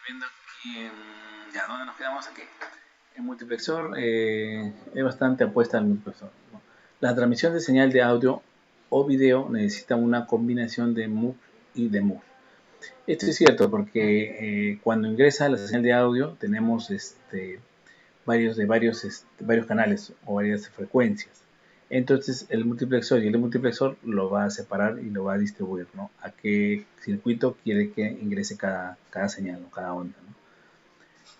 viendo aquí ya, ¿dónde nos quedamos aquí? El multiplexor es bastante apuesta al multiplexor, ¿no? La transmisión de señal de audio o video necesita una combinación de MUX y de MUX. Esto es cierto porque cuando ingresa la señal de audio tenemos varios canales o varias frecuencias. Entonces el multiplexor y el multiplexor lo va a separar y lo va a distribuir, ¿no? A qué circuito quiere que ingrese cada señal o cada onda, ¿no?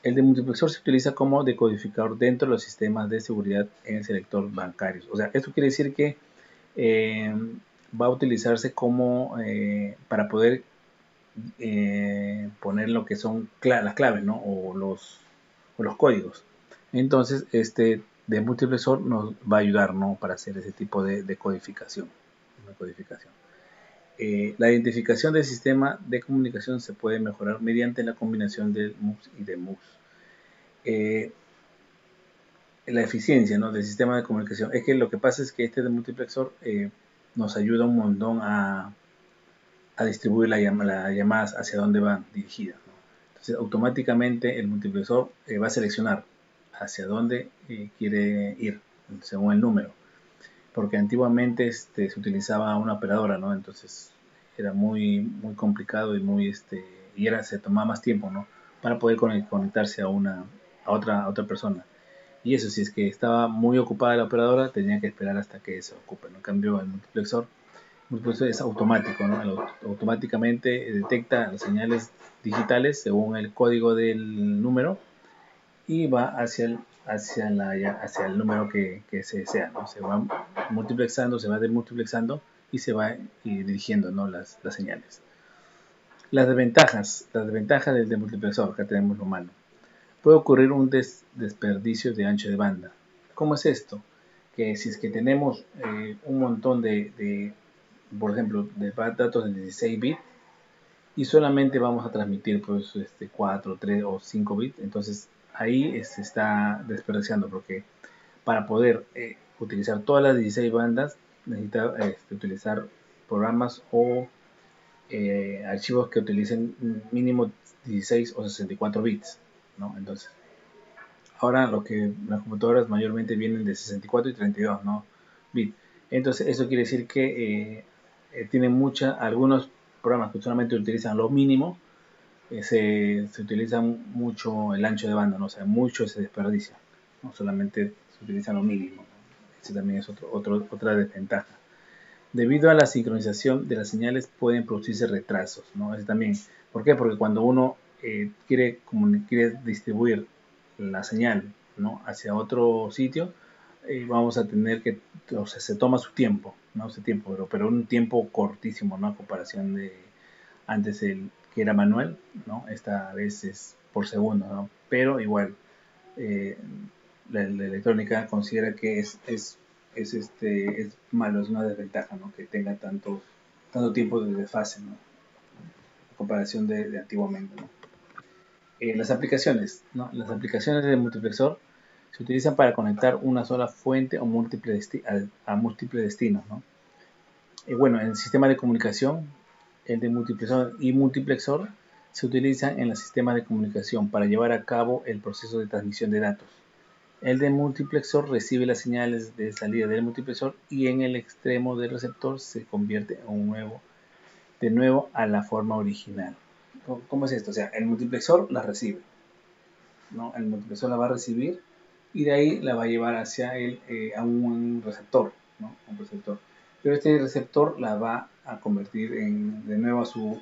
El demultiplexor se utiliza como decodificador dentro de los sistemas de seguridad en el sector bancario. O sea, esto quiere decir que va a utilizarse como para poder poner lo que son las claves, ¿no? o los códigos. Entonces, este demultiplexor nos va a ayudar, ¿no? Para hacer ese tipo de codificación. La identificación del sistema de comunicación se puede mejorar mediante la combinación del MUX y de MUX. La eficiencia, ¿no? Del sistema de comunicación. Es que lo que pasa es que este multiplexor nos ayuda un montón a distribuir las llamadas hacia dónde van dirigidas, ¿no? Entonces, automáticamente el multiplexor va a seleccionar hacia dónde quiere ir, según el número. Porque antiguamente se utilizaba una operadora, ¿no? Entonces era muy complicado y se tomaba más tiempo, ¿no? Para poder conectarse a otra persona. Y eso, si es que estaba muy ocupada la operadora, tenía que esperar hasta que se ocupe, ¿no? En cambio, el multiplexor es automático, ¿no? Automáticamente detecta las señales digitales según el código del número y va hacia el número que se desea, ¿no? Se va multiplexando, se va demultiplexando y se va dirigiendo, ¿no? las señales. Las desventajas del demultiplexor, acá tenemos lo malo. Puede ocurrir un desperdicio de ancho de banda. ¿Cómo es esto? Que si es que tenemos un montón por ejemplo, de datos de 16 bits y solamente vamos a transmitir pues 4, 3 o 5 bits, entonces ahí se está desperdiciando porque para poder utilizar todas las 16 bandas necesita utilizar programas o archivos que utilicen mínimo 16 o 64 bits, ¿no? Entonces ahora las computadoras mayormente vienen de 64 y 32, ¿no? Bit. Entonces eso quiere decir que tienen algunos programas que solamente utilizan lo mínimo, se utiliza mucho el ancho de banda, ¿no? O sea, mucho se desperdicia, no solamente se utiliza lo mínimo, ¿no? Ese también es otra desventaja. Debido a la sincronización de las señales pueden producirse retrasos, ¿no? Ese también. ¿Por qué? Porque cuando uno quiere distribuir la señal, ¿no? Hacia otro sitio, vamos a tener que, o sea, se toma su tiempo, ¿no? Ese tiempo, pero un tiempo cortísimo, ¿no? A comparación de antes que era manual, ¿no? Esta vez es por segundo, ¿no? Pero igual, eh, la electrónica considera que es malo, es una desventaja, ¿no? Que tenga tanto tiempo de desfase, ¿no? A comparación de antiguamente, ¿no? Las aplicaciones, ¿no? Las aplicaciones de multiplexor se utilizan para conectar una sola fuente o a múltiples destinos, ¿no? Bueno, en el sistema de comunicación, el de multiplexor y multiplexor se utilizan en los sistemas de comunicación para llevar a cabo el proceso de transmisión de datos. El de multiplexor recibe las señales de salida del multiplexor y en el extremo del receptor se convierte de nuevo a la forma original. ¿Cómo es esto? O sea, el multiplexor la recibe, ¿no? El multiplexor la va a recibir y de ahí la va a llevar a un receptor, ¿no? Un receptor. Pero este receptor la va a convertir de nuevo a su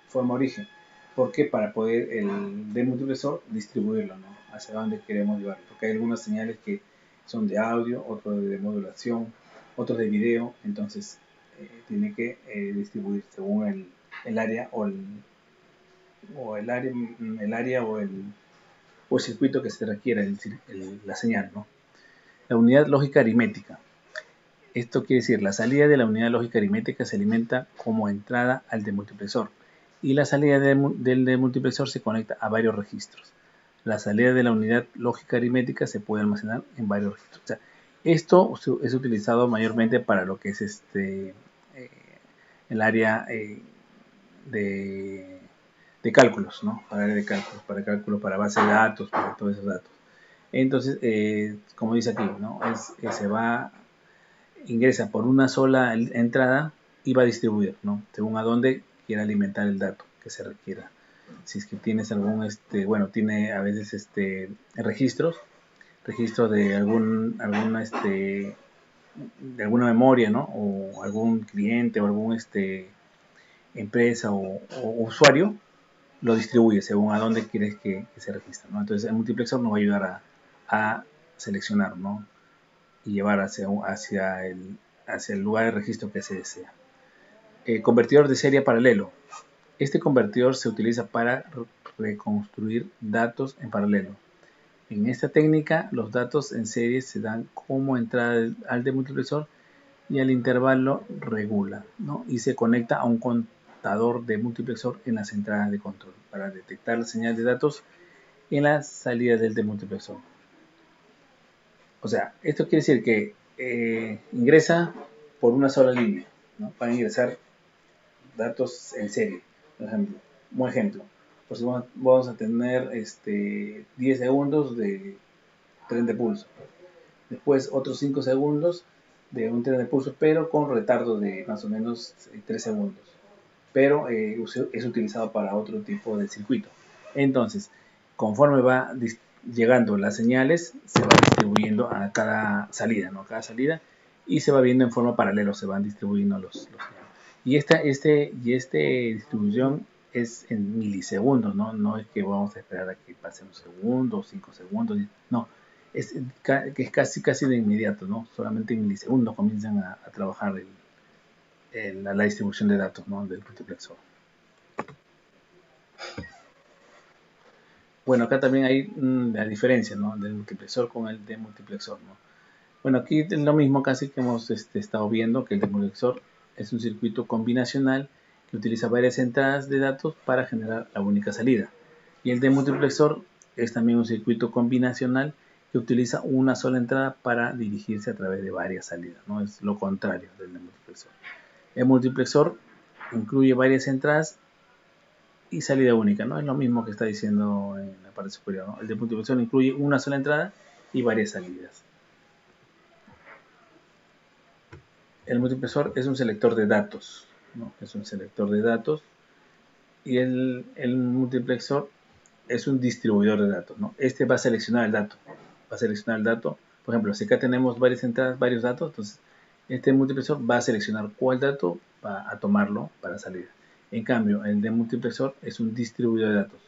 forma origen. ¿Por qué? Para poder el demultiplexor distribuirlo, ¿no? Hacia dónde queremos llevarlo. Porque hay algunas señales que son de audio, otros de modulación, otros de video. Entonces tiene que distribuir según el área o el circuito que se requiera la señal, ¿no? La unidad lógica aritmética. Esto quiere decir, la salida de la unidad lógica aritmética se alimenta como entrada al demultiplexor y la salida del demultiplexor se conecta a varios registros. La salida de la unidad lógica aritmética se puede almacenar en varios registros. O sea, esto es utilizado mayormente para lo que es el área de de cálculos, ¿no? Para área de cálculos, para cálculos, para base de datos, para todos esos datos. Entonces, como dice aquí, ¿no? Ingresa por una sola entrada y va a distribuir, ¿no? Según a dónde quiera alimentar el dato que se requiera. Si es que tienes algún, bueno, tiene a veces registros de de alguna memoria, ¿no? O algún cliente o algún empresa o usuario, lo distribuye según a dónde quieres que se registre, ¿no? Entonces el multiplexor nos va a ayudar a seleccionar, ¿no? Y llevar hacia el lugar de registro que se desea. Convertidor de serie paralelo. Este convertidor se utiliza para reconstruir datos en paralelo. En esta técnica, los datos en serie se dan como entrada al demultiplexor y al intervalo regula, ¿no? Y se conecta a un contador de multiplexor en las entradas de control para detectar la señal de datos en las salidas del demultiplexor. O sea, esto quiere decir que ingresa por una sola línea, ¿no? Para ingresar datos en serie, por ejemplo. Un ejemplo, pues vamos a tener 10 segundos de tren de pulso. Después otros 5 segundos de un tren de pulso, pero con retardo de más o menos 3 segundos. Pero es utilizado para otro tipo de circuito. Entonces, conforme va llegando las señales, se va distribuyendo a cada salida, ¿no? A cada salida, y se va viendo en forma paralela, se van distribuyendo los y esta distribución es en milisegundos, ¿no? No es que vamos a esperar a que pase un segundo, 5 segundos, no, es casi de inmediato, ¿no? Solamente en milisegundos comienzan a trabajar la distribución de datos, ¿no? Del multiplexor. Bueno, acá también hay la diferencia, ¿no? Del multiplexor con el demultiplexor, ¿no? Bueno, aquí es lo mismo casi que hemos estado viendo, que el demultiplexor es un circuito combinacional que utiliza varias entradas de datos para generar la única salida. Y el demultiplexor es también un circuito combinacional que utiliza una sola entrada para dirigirse a través de varias salidas, ¿no? Es lo contrario del demultiplexor. El multiplexor incluye varias entradas y salida única, ¿no? Es lo mismo que está diciendo en la parte superior, ¿no? El demultiplexor incluye una sola entrada y varias salidas. El multiplexor es un selector de datos, ¿no? Es un selector de datos y el multiplexor es un distribuidor de datos, ¿no? Este va a seleccionar el dato, por ejemplo, si acá tenemos varias entradas, varios datos, entonces este multiplexor va a seleccionar cuál dato va a tomarlo para salir. En cambio, el demultiplexor es un distribuidor de datos,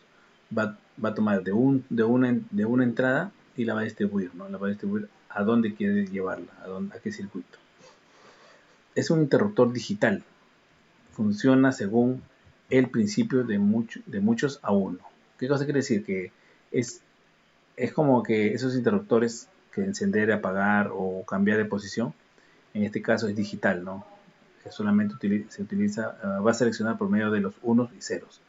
va a tomar de una entrada y la va a distribuir, ¿no? La va a distribuir a dónde quiere llevarla, a qué circuito. Es un interruptor digital. Funciona según el principio de muchos a uno. ¿Qué cosa quiere decir? Que es como que esos interruptores que encender, apagar o cambiar de posición, en este caso es digital, ¿no? Que solamente se utiliza, va a seleccionar por medio de los unos y ceros,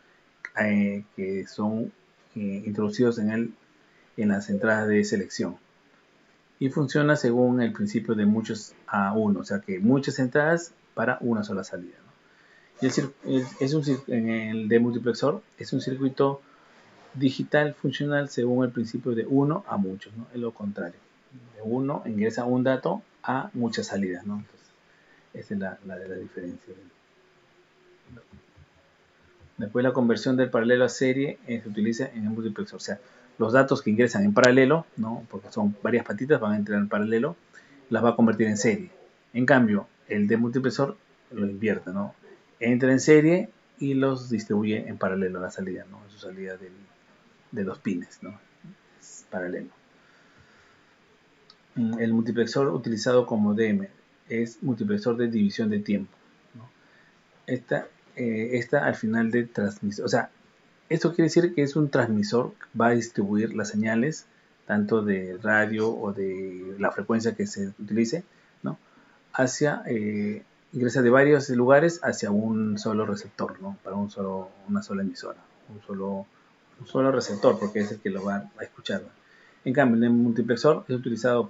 que son introducidos en las entradas de selección. Y funciona según el principio de muchos a uno, o sea que muchas entradas para una sola salida, ¿no? En el demultiplexor es un circuito digital funcional según el principio de uno a muchos, ¿no? Es lo contrario. De uno ingresa un dato a muchas salidas, ¿no? Entonces, esa es la diferencia. Después la conversión del paralelo a serie se utiliza en el multiplexor. O sea, los datos que ingresan en paralelo, ¿no? Porque son varias patitas, van a entrar en paralelo, las va a convertir en serie. En cambio, el demultiplexor lo invierte, ¿no? Entra en serie y los distribuye en paralelo a la salida, ¿no? En su salida de los pines, ¿no? Es paralelo. El multiplexor utilizado como DM es multiplexor de división de tiempo, ¿no? Esta al final de transmisión, o sea, esto quiere decir que es un transmisor, va a distribuir las señales tanto de radio o de la frecuencia que se utilice, ¿no? Ingresa de varios lugares hacia un solo receptor, ¿no? Para una sola emisora, un solo receptor, porque es el que lo va a escuchar, ¿no? En cambio, el multiplexor es utilizado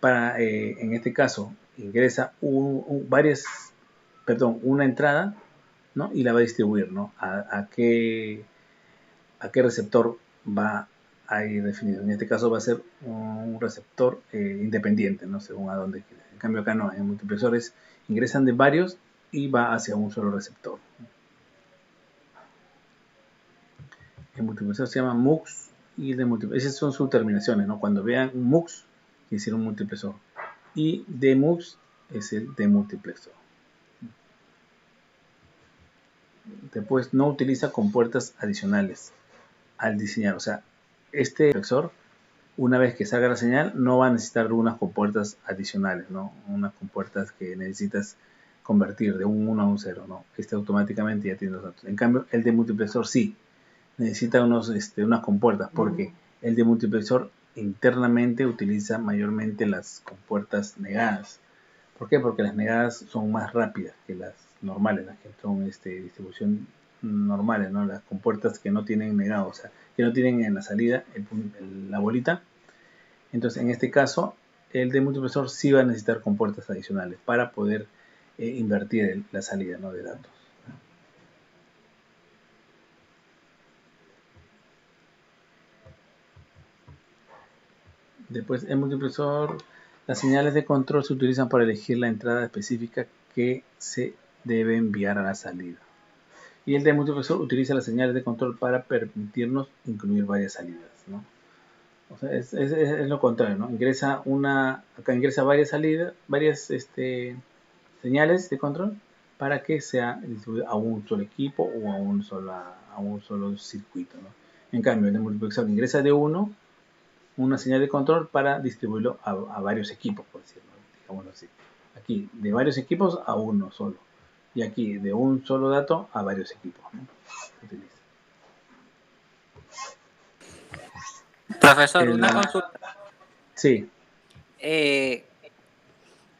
en este caso, ingresa una entrada ¿no? Y la va a distribuir, ¿no? A qué receptor va a ir definido. En este caso va a ser un receptor independiente, ¿no? Según a dónde quiera. En cambio acá no, en multiplexores ingresan de varios y va hacia un solo receptor. El multiplexor se llama MUX y el de multiplexor, esas son sus terminaciones, ¿no? Cuando vean un MUX, quiere decir un multiplexor. Y DMUX es el demultiplexor. Después no utiliza compuertas adicionales al diseñar. O sea, este multiplexor, una vez que salga la señal, no va a necesitar unas compuertas adicionales, ¿no? Unas compuertas que necesitas convertir de un 1 a un 0, ¿no? Este automáticamente ya tiene los datos. En cambio, el demultiplexor sí necesita unas compuertas, porque el demultiplexor internamente utiliza mayormente las compuertas negadas. ¿Por qué? Porque las negadas son más rápidas que las normales, las que son distribución normales, ¿no? Las compuertas que no tienen negado, o sea, que no tienen en la salida la bolita. Entonces, en este caso, el demultiplexor sí va a necesitar compuertas adicionales para poder invertir la salida, ¿no? De datos. Después, el multiplexor, las señales de control se utilizan para elegir la entrada específica que se debe enviar a la salida. Y el demultiplexor utiliza las señales de control para permitirnos incluir varias salidas, ¿no? O sea, es lo contrario, ¿no? Acá ingresa varias salidas, varias señales de control para que sea distribuido a un solo equipo o a un solo circuito, ¿no? En cambio, el demultiplexor ingresa de una señal de control para distribuirlo a varios equipos, por decirlo, digámoslo así. Aquí, de varios equipos a uno solo. Y aquí, de un solo dato a varios equipos, ¿no? Se utiliza. Profesor, una consulta. Sí.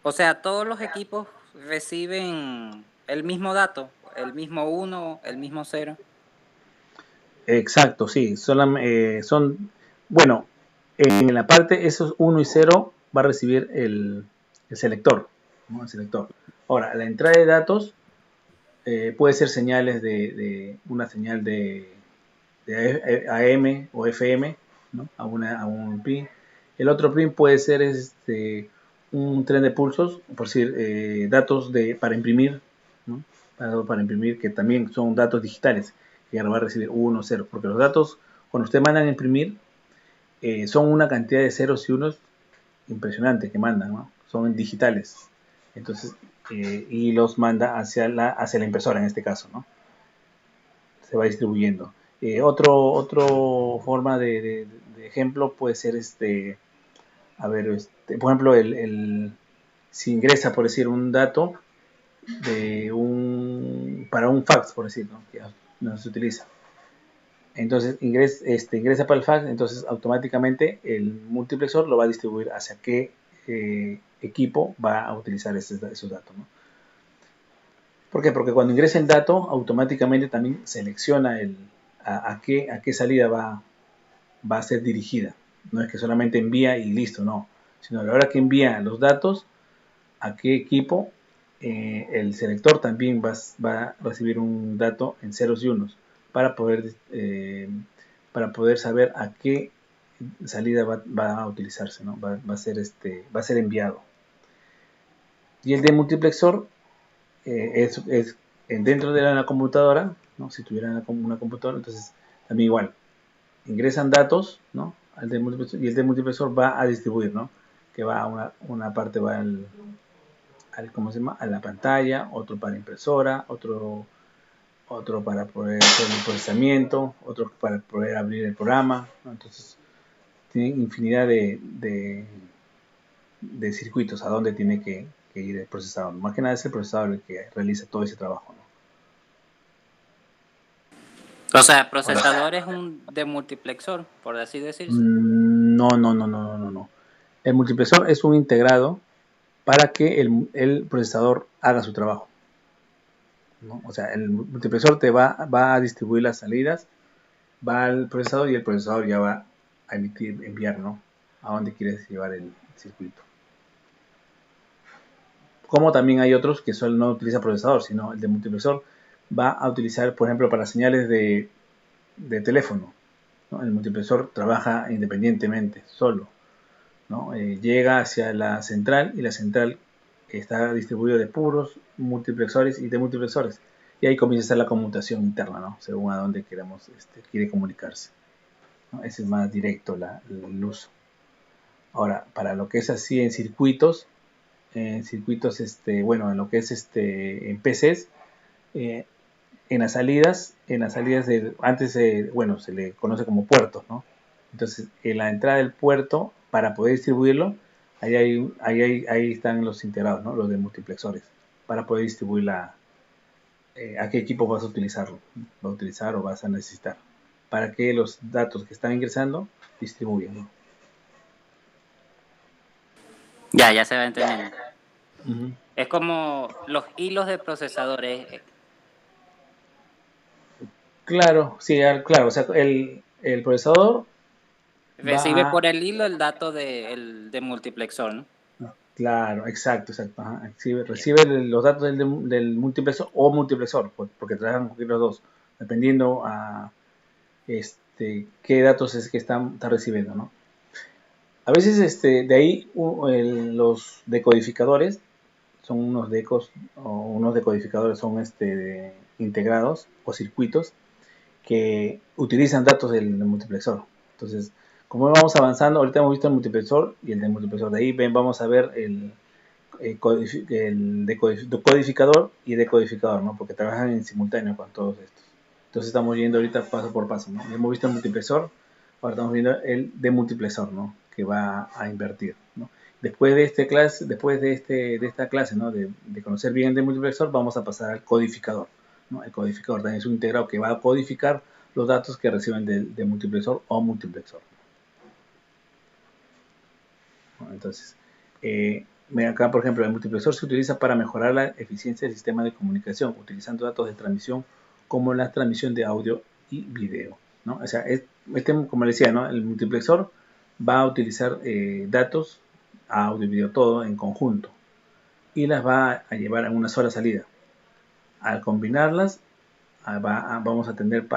O sea, todos los equipos reciben el mismo dato, el mismo 1, el mismo 0. Exacto, sí. Bueno, en la parte esos 1 y 0 va a recibir el selector, ¿no? El selector. Ahora, la entrada de datos puede ser señales de una señal de AM o FM, ¿no? a un pin. El otro pin puede ser un tren de pulsos, por decir, datos para imprimir, ¿no? Para imprimir, que también son datos digitales, que ahora va a recibir 1, 0, porque los datos, cuando usted mandan a imprimir, son una cantidad de ceros y unos impresionante que mandan, ¿no? Son digitales. Entonces, y los manda hacia la impresora en este caso, ¿no? Se va distribuyendo. Otro forma de ejemplo puede ser a ver, por ejemplo, si ingresa, por decir, un dato para un fax, por decir, ¿no? Que no se utiliza. Entonces ingresa para el fax, entonces automáticamente el multiplexor lo va a distribuir hacia qué equipo va a utilizar esos datos, ¿no? ¿Por qué? Porque cuando ingresa el dato, automáticamente también selecciona a qué salida va a ser dirigida. No es que solamente envía y listo, no. Sino a la hora que envía los datos, a qué equipo, el selector también va a recibir un dato en ceros y unos para poder saber a qué salida va a utilizarse, ¿no? Va a ser enviado. Y el demultiplexor es dentro de la computadora, ¿no? Si tuviera una computadora, entonces también igual, ingresan datos, ¿no? Y el demultiplexor va a distribuir, ¿no? Que va a una parte va ¿cómo se llama? A la pantalla, otro para impresora, otro para poder hacer el procesamiento, otro para poder abrir el programa, ¿no? Entonces tiene infinidad de circuitos a donde tiene que ir el procesador. Más que nada es el procesador el que realiza todo ese trabajo, ¿no? O sea, procesador es un demultiplexor, por así decirse. No. El multiplexor es un integrado para que el procesador haga su trabajo, ¿no? O sea, el multiplexor te va a distribuir las salidas, va al procesador y el procesador ya va a enviar, ¿no? A dónde quieres llevar el circuito. Como también hay otros que solo no utiliza procesador, sino el de multiplexor va a utilizar, por ejemplo, para señales de teléfono, ¿no? El multiplexor trabaja independientemente, solo, ¿no? Llega hacia la central y la central está distribuida de puros multiplexores y demultiplexores. Y ahí comienza a ser la conmutación interna, ¿no? Según a dónde quiere comunicarse, ¿no? Ese es más directo el uso. Ahora, para lo que es así en circuitos, bueno, en lo que es en PCs, en las salidas antes, bueno, se le conoce como puertos, ¿no? Entonces, en la entrada del puerto, para poder distribuirlo, ahí están los integrados, ¿no? Los de multiplexores, para poder distribuir a qué equipo vas a utilizarlo, va a utilizar o vas a necesitar, para que los datos que están ingresando distribuyan, ¿no? Ya se va entendiendo. Uh-huh. Es como los hilos de procesadores. Claro, sí, claro, o sea, el procesador Recibe va por a... el hilo el dato de multiplexor, ¿no? Claro, exacto, exacto. Ajá. Ya. Recibe los datos del multiplexor o multiplexor, porque trabajan con los dos, dependiendo a qué datos es que está recibiendo, ¿no? A veces de ahí los decodificadores son unos decodificadores son integrados o circuitos que utilizan datos del multiplexor. Entonces, como vamos avanzando, ahorita hemos visto el multiplexor y el del multiplexor. De ahí vamos a ver el decodificador y decodificador, ¿no? Porque trabajan en simultáneo con todos estos. Entonces estamos yendo ahorita paso por paso, ¿no? Ya hemos visto el multiplexor, ahora estamos viendo el demultiplexor, ¿no? Que va a invertir, ¿no? Después de esta clase, ¿no? De conocer bien el demultiplexor, vamos a pasar al codificador, ¿no? El codificador también es un integrado que va a codificar los datos que reciben de multiplexor o multiplexor, ¿no? Entonces, acá, por ejemplo, el multiplexor se utiliza para mejorar la eficiencia del sistema de comunicación, utilizando datos de transmisión como la transmisión de audio y video, ¿no? O sea, como le decía, ¿no? El multiplexor va a utilizar datos, audio y video, todo en conjunto, y las va a llevar a una sola salida. Al combinarlas, vamos a tener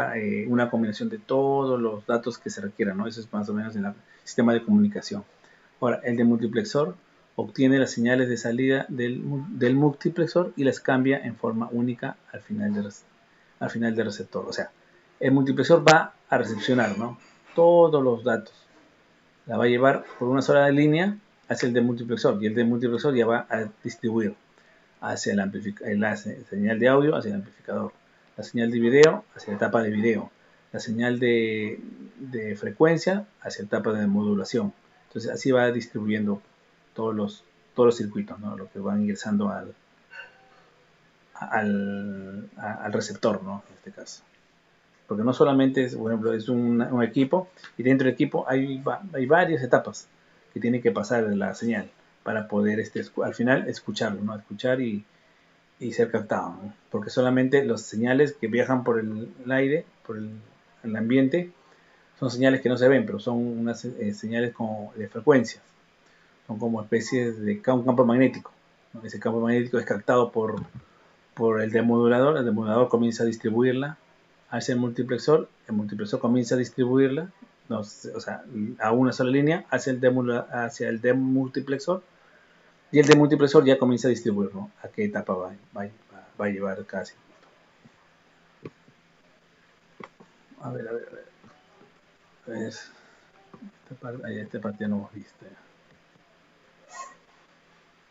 una combinación de todos los datos que se requieran, ¿no? Eso es más o menos el sistema de comunicación. Ahora, el de multiplexor obtiene las señales de salida del multiplexor y las cambia en forma única al final del receptor. O sea, el multiplexor va a recepcionar, ¿no? Todos los datos. La va a llevar por una sola línea hacia el de multiplexor y el de multiplexor ya va a distribuir hacia la señal de audio hacia el amplificador, la señal de video hacia la etapa de video, la señal de frecuencia hacia la etapa de modulación. Entonces así va distribuyendo todos los circuitos, ¿no? Lo que van ingresando al receptor, ¿no? En este caso. Porque no solamente es, por ejemplo, es un equipo y dentro del equipo hay varias etapas que tiene que pasar la señal para poder al final escucharlo, ¿no? Escuchar y ser captado, ¿no? Porque solamente las señales que viajan por el aire, por el ambiente, son señales que no se ven, pero son unas señales de frecuencias, son como especies de un campo magnético, ¿no? Ese campo magnético es captado por el demodulador comienza a distribuirla hacia el multiplexor comienza a distribuirla, no, o sea, a una sola línea hacia el demultiplexor, y el demultiplexor ya comienza a distribuir, ¿no? A qué etapa va a llevar casi. A ver. Esta parte ya no hemos visto.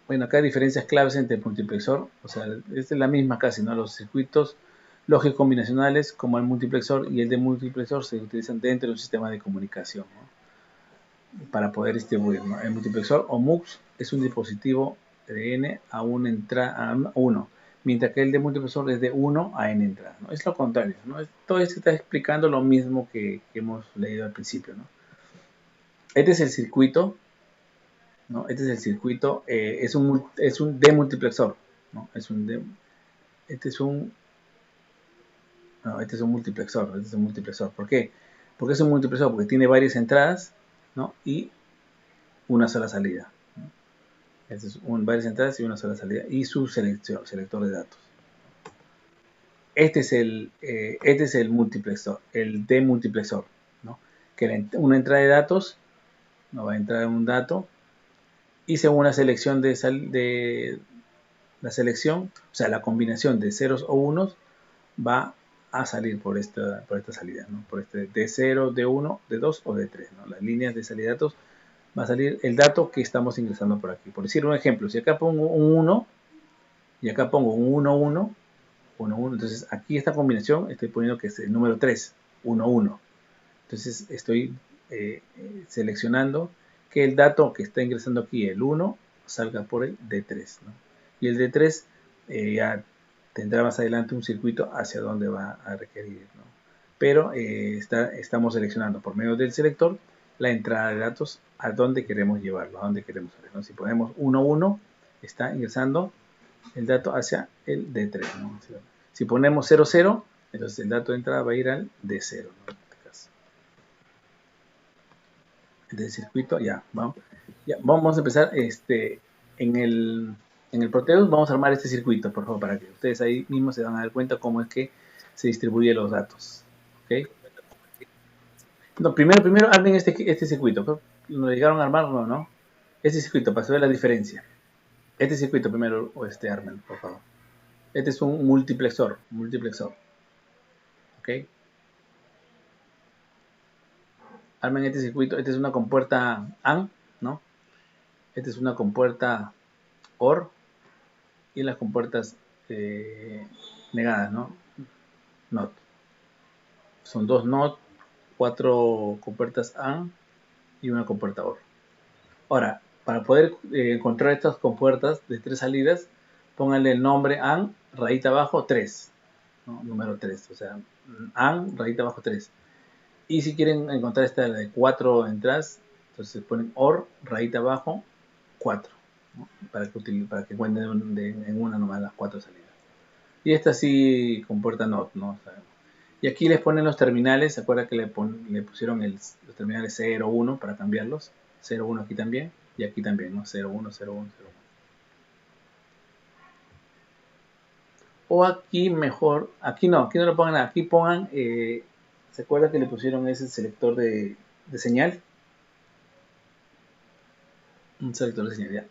Bueno, acá hay diferencias claves entre el multiplexor, o sea, es la misma casi, ¿no? Los circuitos lógicos combinacionales como el multiplexor y el demultiplexor se utilizan dentro de un sistema de comunicación, ¿no? Para poder distribuir, ¿no? El multiplexor o MUX es un dispositivo de N a 1, mientras que el demultiplexor es de 1 a N entradas, ¿no? Es lo contrario, ¿no? Todo esto está explicando lo mismo que hemos leído al principio, ¿no? Este es el circuito, ¿no? Este es el circuito, es un demultiplexor, ¿no? Este es un, no, este es un multiplexor, ¿por qué? Porque es un multiplexor, porque tiene varias entradas, ¿no? Y una sola salida, ¿no? Este es varias entradas y una sola salida, y su selector de datos. este es el multiplexor, el demultiplexor, ¿no? Que una entrada de datos, no va a entrar un dato, y según la selección de la selección, o sea, la combinación de ceros o unos, va a salir por esta salida, ¿no? Por este D0, D1, D2 o D3, ¿no? Las líneas de salida de datos, va a salir el dato que estamos ingresando por aquí. Por decir un ejemplo, si acá pongo un 1 y acá pongo un 1, 1, 1, 1, entonces aquí esta combinación estoy poniendo que es el número 3, 1, 1. Entonces estoy seleccionando que el dato que está ingresando aquí, el 1, salga por el D3, ¿no? Y el D3 ya tendrá más adelante un circuito hacia donde va a requerir, ¿no? Pero estamos seleccionando por medio del selector la entrada de datos a dónde queremos llevarlo, a dónde queremos ver, ¿no? Si ponemos 1, 1, está ingresando el dato hacia el D3, ¿no? Si ponemos 0, 0, entonces el dato de entrada va a ir al D0, ¿no? Del circuito, ya vamos a empezar en el Proteus. Vamos a armar este circuito, por favor, para que ustedes ahí mismos se van a dar cuenta cómo es que se distribuyen los datos. ¿Okay? No, primero armen este circuito. ¿Lo llegaron a armarlo, no? Este circuito, para saber la diferencia. Este circuito primero, armen, por favor. Este es un multiplexor. ¿Ok? Armen este circuito. Este es una compuerta AND, ¿no? Este es una compuerta OR y las compuertas negadas, ¿no? NOT. Son dos NOT, 4 compuertas AND y una compuerta OR. Ahora, para poder encontrar estas compuertas de 3 salidas, pónganle el nombre AND, rayita abajo, 3. ¿no? Número 3, o sea, AND, rayita abajo, 3. Y si quieren encontrar esta de 4 entradas, entonces ponen OR, rayita abajo, 4. ¿no? Para que encuentren en una nomás las 4 salidas. Y esta sí compuerta NOT, ¿no? O sea, y aquí les ponen los terminales. ¿Se acuerdan que le pusieron los terminales 0, 1 para cambiarlos? 0, 1 aquí también. Y aquí también, ¿no? 0, 1, 0, 1, 0, 1. O aquí mejor, aquí no lo pongan, aquí pongan, ¿se acuerdan que le pusieron ese selector de señal? Un selector de señal, ya.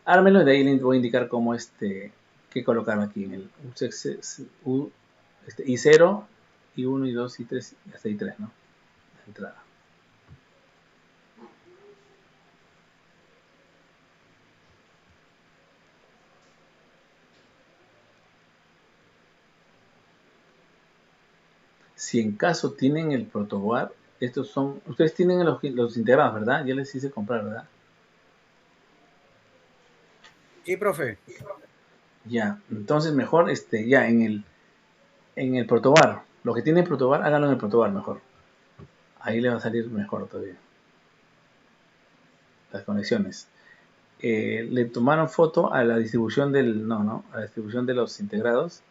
Ármenlo y de ahí les voy a indicar cómo qué colocar aquí en el I0, I1, I2, I3, hasta I3, ¿no? La entrada. Si en caso tienen el protobar, estos son, ustedes tienen los integrados, ¿verdad? Ya les hice comprar, ¿verdad? Sí, profe. Ya, entonces mejor ya en el protobar, lo que tienen protobar, háganlo en el protobar mejor. Ahí le va a salir mejor todavía. Las conexiones. Le tomaron foto a la distribución a la distribución de los integrados.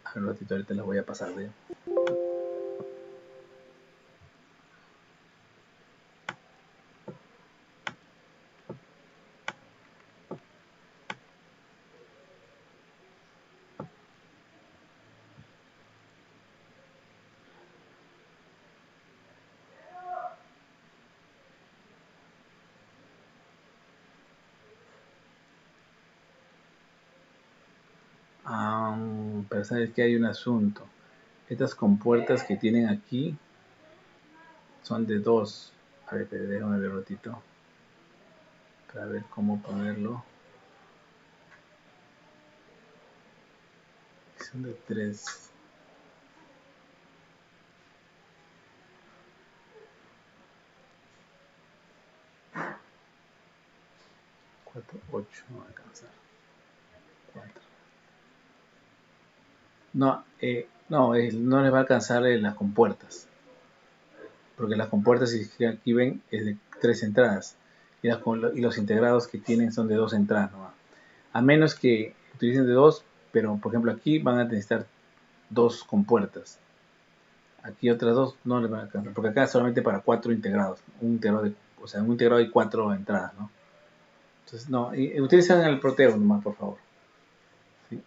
A ver, un ratito, ahorita les voy a pasar de. Pero sabes que hay un asunto. Estas compuertas que tienen aquí son de 2. A ver, déjame ver un ratito. Para ver cómo ponerlo. Son de 3. 4, 8. No va a alcanzar. 4. No, no les va a alcanzar las compuertas. Porque las compuertas, si aquí ven, es de 3 entradas. Y los integrados que tienen son de 2 entradas. ¿no? A menos que utilicen de 2, pero por ejemplo aquí van a necesitar 2 compuertas. Aquí otras 2 no les van a alcanzar. Porque acá es solamente para 4 integrados. Un integrado y 4 entradas. ¿no? Entonces, no, utilizan el Proteo nomás, por favor. ¿Sí?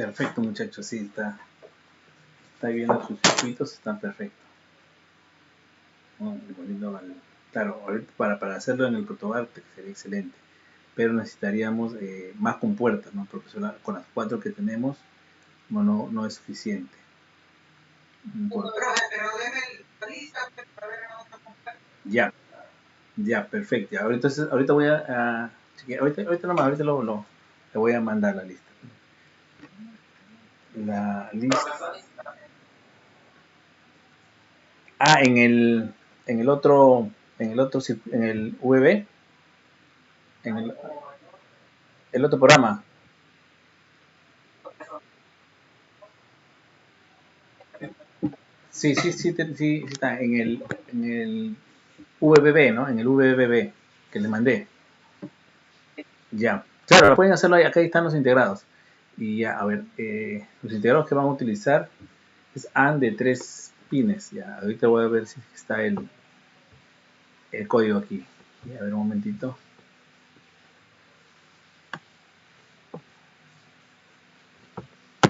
Perfecto, muchachos, sí, está viendo sus circuitos, están perfectos. ¿No? Claro, ahorita para hacerlo en el protoarte sería excelente, pero necesitaríamos más compuertas, ¿no? Porque con las 4 que tenemos no es suficiente. Ya, perfecto. Ahorita voy a chequear, ahorita nomás, ahorita le voy a mandar la lista. La lista. En el otro, en el VB, en el otro programa. Sí, está en el VBB, ¿no? En el VBB que le mandé. Ya. Claro, pueden hacerlo ahí, acá están los integrados. Y ya, a ver, los integrados que van a utilizar es AND de 3 pines. Ya, ahorita voy a ver si está el código aquí. Ya, a ver un momentito.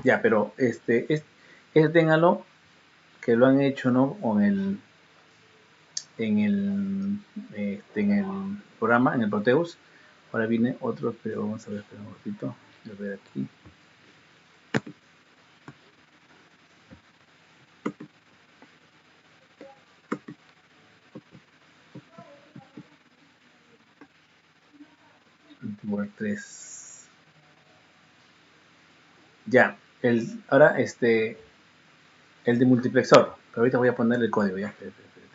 Ya, pero este téngalo que lo han hecho, ¿no? En el programa, en el Proteus. Ahora viene otro, pero vamos a ver, espera un ratito. Voy a ver aquí. Word 3. Ya, ahora el de multiplexor. Pero ahorita voy a ponerle el código, ya.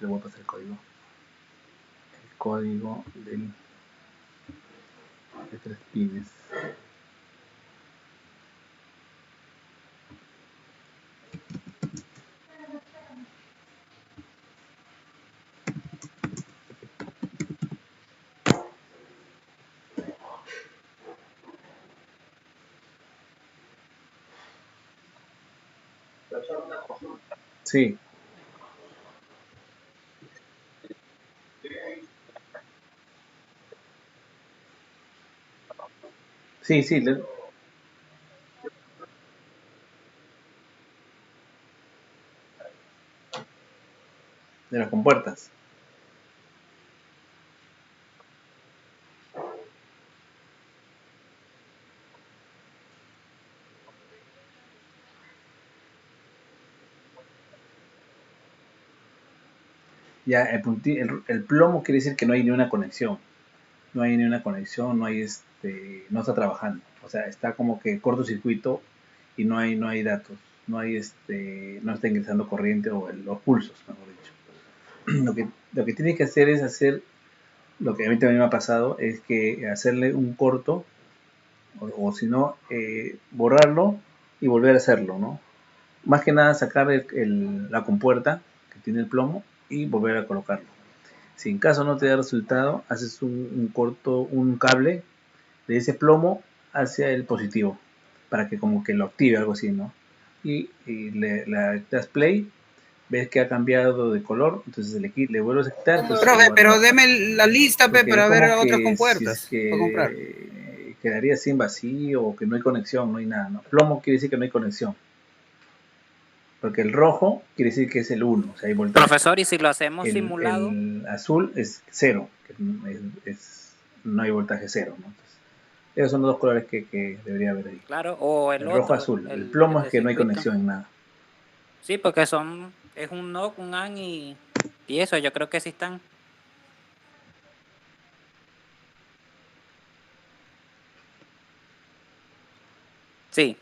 Te voy a pasar el código. El código de 3 pines. Sí. Sí, de las compuertas. Ya, el plomo quiere decir que no hay ni una conexión. No hay ni una conexión, no está trabajando. O sea, está como que cortocircuito y no hay datos. No está ingresando corriente o los pulsos, mejor dicho. Lo que tienes que hacer es lo que a mí también me ha pasado, es que hacerle un corto, o si no, borrarlo y volver a hacerlo, ¿no? Más que nada sacar la compuerta que tiene el plomo y volver a colocarlo. Si en caso no te da resultado, haces un cable de ese plomo hacia el positivo, para que como que lo active, algo así, ¿no? Y le das play, ves que ha cambiado de color, entonces le vuelves a quitar. Profe, pero deme la lista para ver otras compuertas. compuertas para comprar. Quedaría sin vacío o que no hay conexión, no hay nada, ¿no? Plomo quiere decir que no hay conexión. Porque el rojo quiere decir que es el 1, o sea, hay voltaje. Profesor, ¿y si lo hacemos simulado? El azul es 0, que no hay voltaje 0, ¿no? Entonces, esos son los dos colores que debería haber ahí. Claro, o el rojo otro. azul. El plomo es que no hay conexión en nada. Sí, porque es un NOC, un AN y eso, yo creo que sí están. Sí.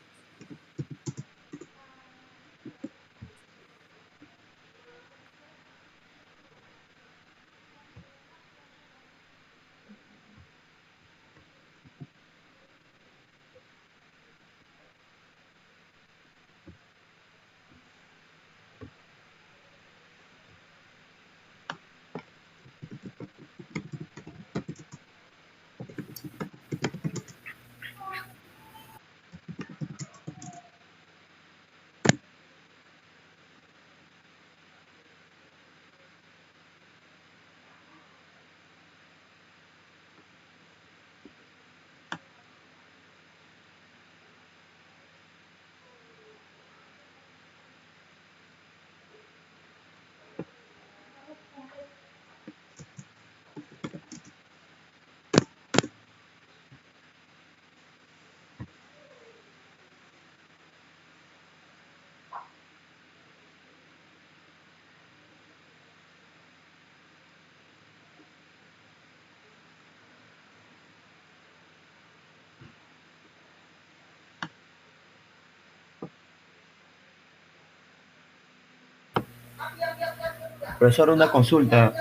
Profesor, una consulta.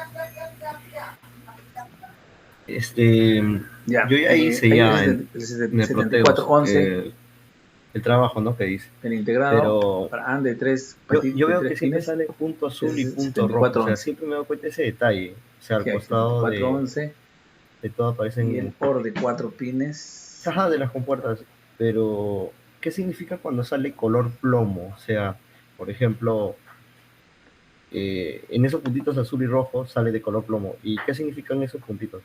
Ya, Yo ya hice ahí ya el en el Proteus 7411, el trabajo, ¿no? Que dice. el integrado Pero para AND de 3 yo de veo que tres siempre pines, sale punto azul y es punto rojo. O sea, 7411. siempre me doy cuenta de ese detalle. O sea, al Aquí hay costado 7411 de todo y aparecen el OR de 4 pines. ajá, de las compuertas. Pero, ¿qué significa cuando sale color plomo? O sea, por ejemplo, en esos puntitos azul y rojo sale de color plomo. ¿Y qué significan esos puntitos?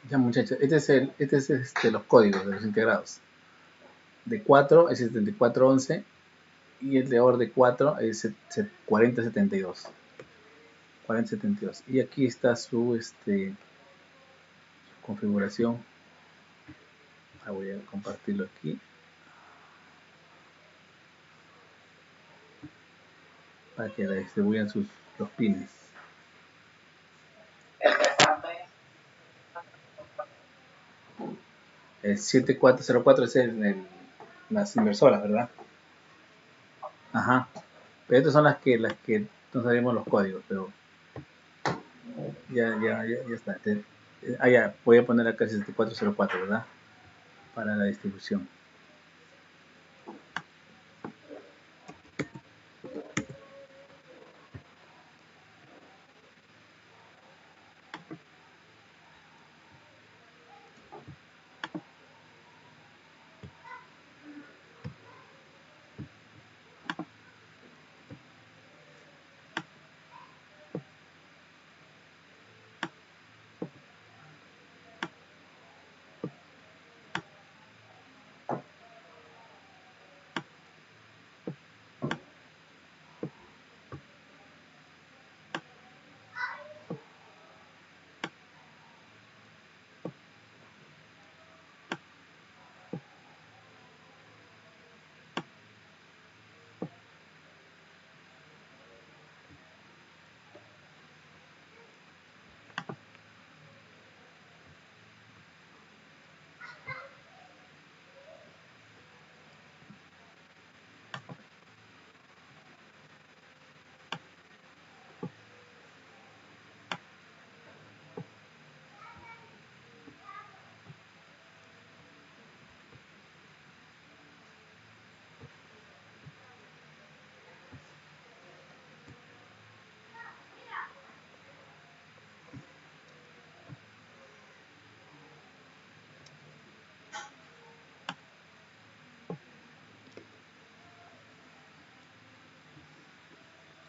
Ya muchachos, los códigos de los integrados. De 4 es 7411 y el de OR de 4 es 4072. 4072. Y aquí está su configuración. Voy a compartirlo aquí para que la distribuyan los pines. El 7404 es las inversoras, ¿verdad? Ajá. Pero estas son las que no sabemos los códigos, pero ya está. Ya, voy a poner acá 7404, ¿verdad? Para la distribución.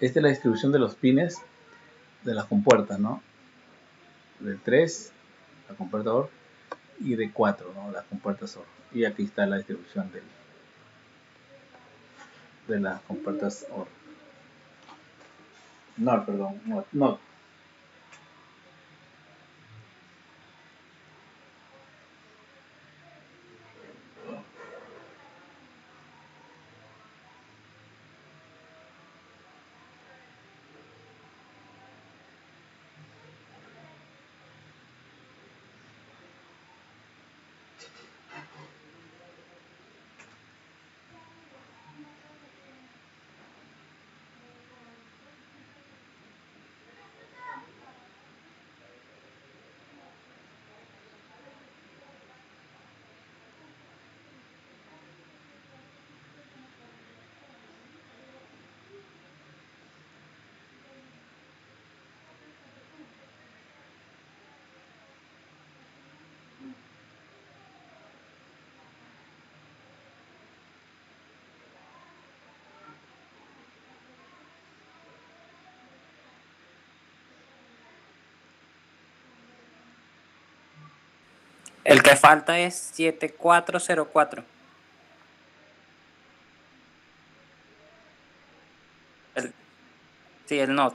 Esta es la distribución de los pines de las compuertas, ¿no? De 3, la compuerta OR, y de 4, ¿no? Las compuertas OR. Y aquí está la distribución de las compuertas OR. No, perdón, no. El que falta es 7404. Sí, el NOT.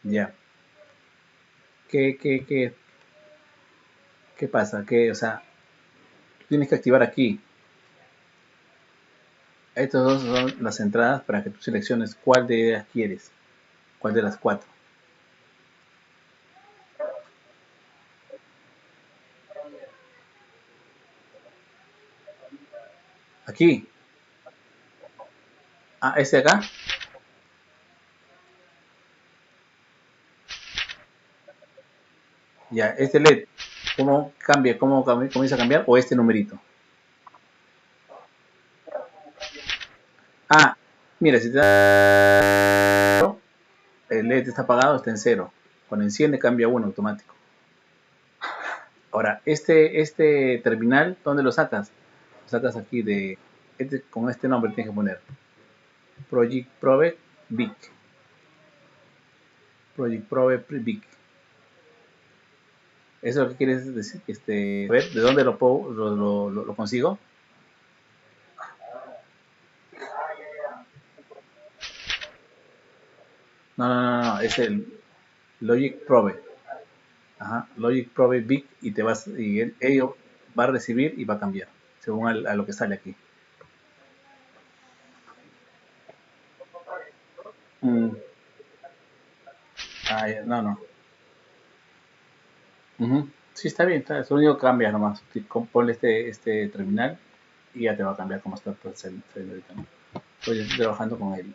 Ya. ¿Qué, qué, qué, qué pasa? Que, o sea, tienes que activar aquí. Estos dos son las entradas para que tú selecciones cuál de ellas quieres, cuál de las cuatro. Aquí. Ah, este acá. Ya, este LED. ¿Cómo cambia? ¿Cómo comienza a cambiar? ¿O este numerito? Ah, mira, si te da el LED está apagado, está en cero. Cuando enciende cambia a 1 automático. Ahora, este terminal, ¿dónde lo sacas? Lo sacas aquí con este nombre tienes que poner Project Probe Big. Project Probe Big. ¿Eso es lo que quieres decir? Ver, ¿de dónde lo consigo? No, es el Logic Probe. Ajá, Logic Probe Big y ello va a recibir y va a cambiar según a lo que sale aquí. Mm, no. Ujú. Sí, está bien, es lo único que cambia nomás. Ponle este terminal y ya te va a cambiar cómo está pues, saliendo ahorita, ¿no? Pues yo estoy trabajando con el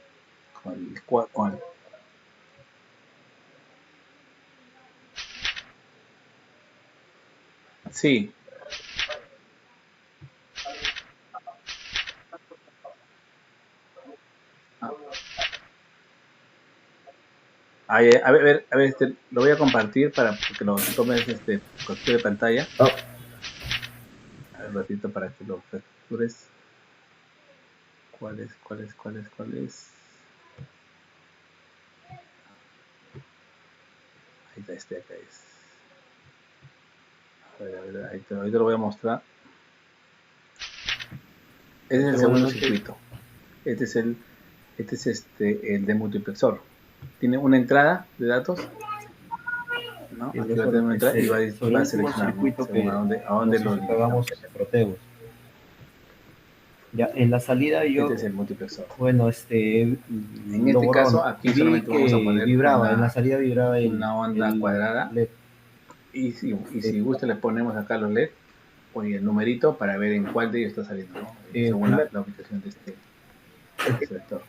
sí. A ver, lo voy a compartir para que lo tomes captura de pantalla. Oh, A ver, ratito para que lo captures. ¿Cuál es? Ahí está, acá es. A ver, ahí te lo voy a mostrar. Este es el segundo circuito. Este es el de multiplexor. Tiene una entrada de datos, ¿no? Aquí va a tener una entrada y va sobre el a último seleccionar, ¿no? circuito Según que a dónde nos lo hizo que hagamos dirijamos. Proteus. Ya, en la salida Este yo, es el multiplexor. bueno, En este caso, aquí vi solamente vamos a que poner vibraba, en la salida vibraba una onda el cuadrada LED. y si gusta le ponemos acá los LED o el numerito para ver en cuál de ellos está saliendo, ¿no? El Según la, primer, la ubicación de este selector.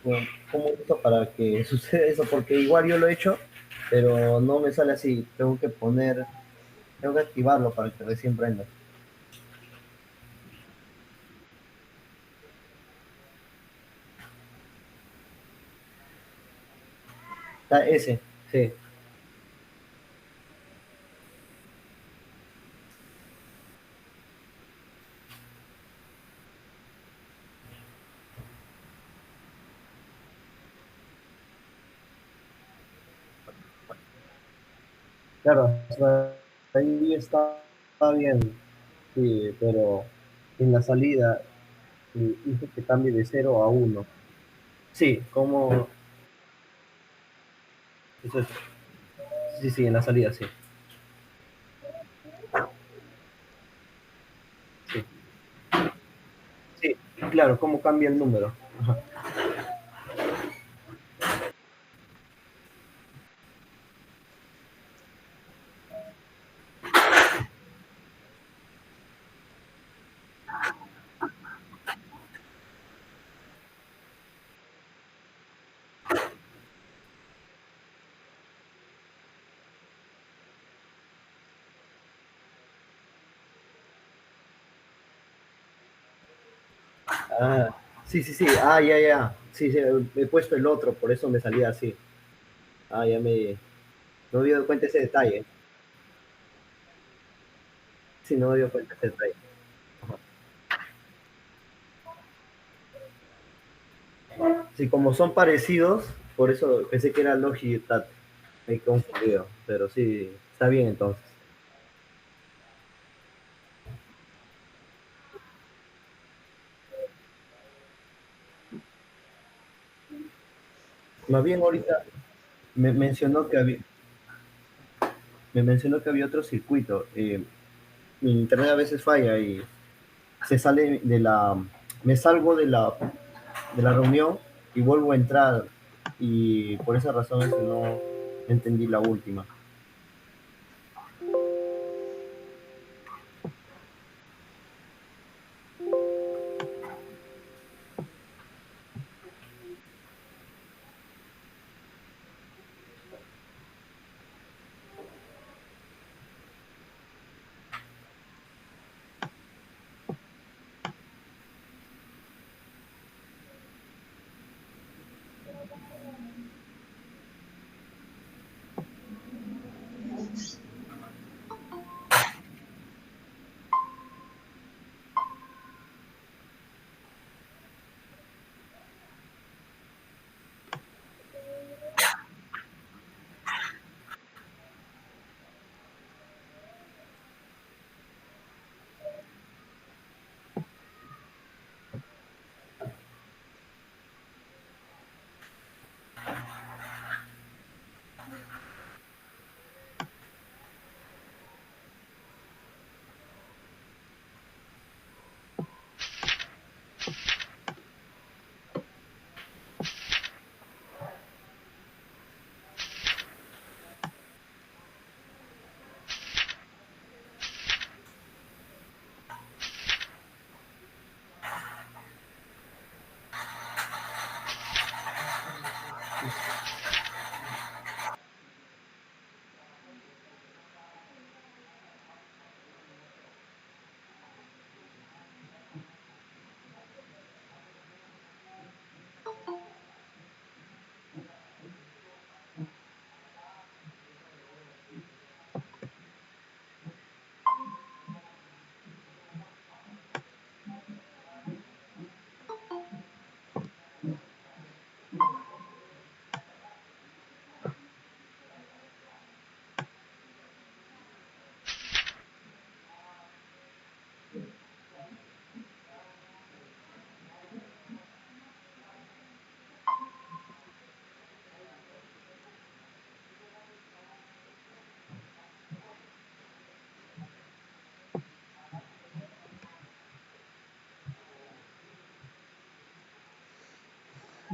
bueno, ¿cómo uso para que suceda eso? Porque igual yo lo he hecho, pero no me sale así. Tengo que activarlo para que recién prenda. Está ese, sí. Claro, o sea, ahí está bien, sí, pero en la salida hizo que cambie de 0 a 1. Sí, como... Eso es, sí, sí, en la salida, sí. Sí, sí, claro, cómo cambia el número. Ajá. Ah, sí, sí, sí. Ah, ya. Sí, sí, he puesto el otro, por eso me salía así. Ah, no me había dado cuenta de ese detalle. Sí, no me había dado cuenta de ese detalle. Sí, como son parecidos, por eso pensé que era Logitech. Me he confundido, pero sí, está bien entonces. Más bien ahorita me mencionó que había, me mencionó que había otro circuito. Mi internet a veces falla y se sale de me salgo de la reunión y vuelvo a entrar. Y por esa razón es que no entendí la última.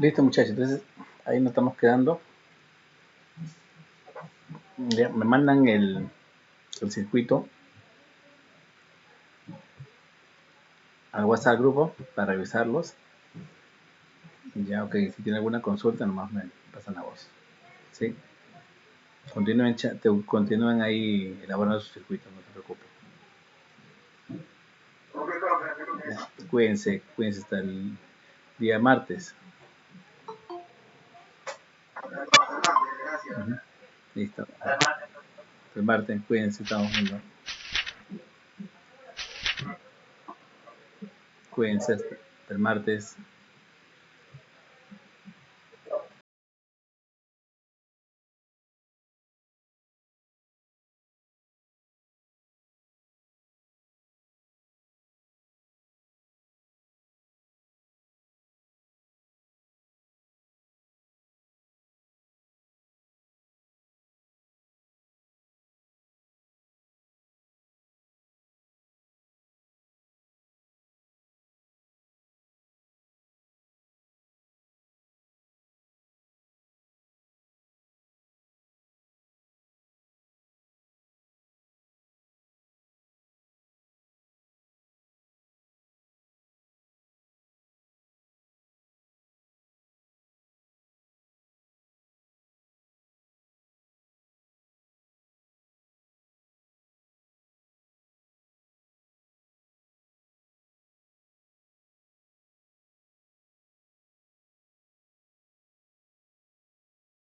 Listo, muchachos. Entonces, ahí nos estamos quedando. Ya, me mandan el circuito al WhatsApp grupo para revisarlos. Ya, ok, si tiene alguna consulta, nomás me pasan la voz. ¿Sí? Continúen ahí elaborando sus circuitos, no se preocupen. Ya, cuídense hasta el día martes. Listo. Hasta el martes, cuídense, estamos viendo. Cuídense hasta el martes.